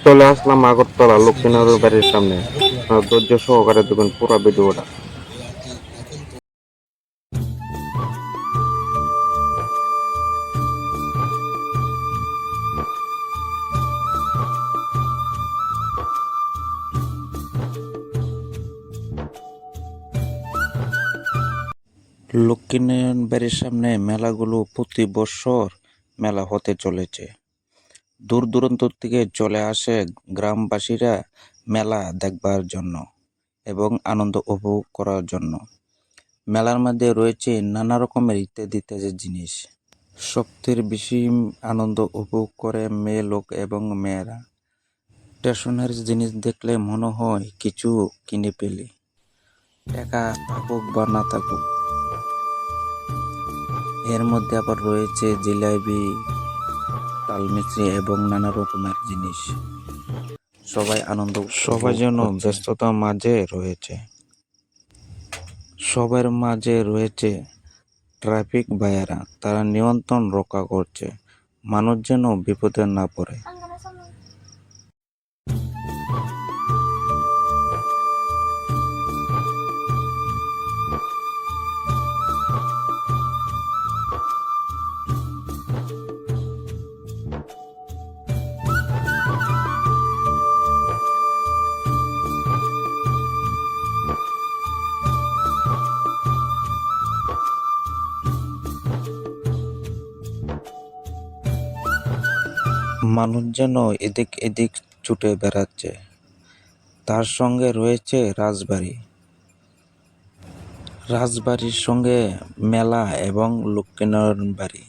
চলে আসলাম আগরতলা লক্ষ্মীনাথের বাড়ির সামনে। ধৈর্য সহকারে দেখুন পুরো ভিডিওটা। লক্ষ্মীনারায়ণ বাড়ির সামনে মেলাগুলো প্রতি বছর মেলা হতে চলেছে। দূর দূরান্ত থেকে চলে আসে গ্রামবাসীরা মেলা দেখবার জন্য এবং আনন্দ উপভোগ করার জন্য। মেলার মধ্যে রয়েছে নানা রকমের ইত্যাদি ইত্যাদি জিনিস। সবথেকে বেশি আনন্দ উপভোগ করে মেয়ে লোক এবং মেয়েরা। স্টেশনারি জিনিস দেখলে মনে হয় কিছু কিনে পেলে, টাকা থাকুক বা না থাকুক। এর মধ্যে আবার রয়েছে জিলাপি, তালমিছরি এবং নানা রকমের জিনিস। সবাই যেন ব্যস্ততার মাঝে রয়েছে। সবার মাঝে রয়েছে ট্রাফিক ভাইয়েরা, তারা নিয়ন্ত্রণ রক্ষা করছে, মানুষ যেন বিপদে না পড়ে। মানুষ যেন এদিক এদিক ছুটে বেড়াচ্ছে। তার সঙ্গে রয়েছে রাজবাড়ি। রাজবাড়ির সঙ্গে মেলা এবং লক্ষ্মীনারায়ণ বাড়ি।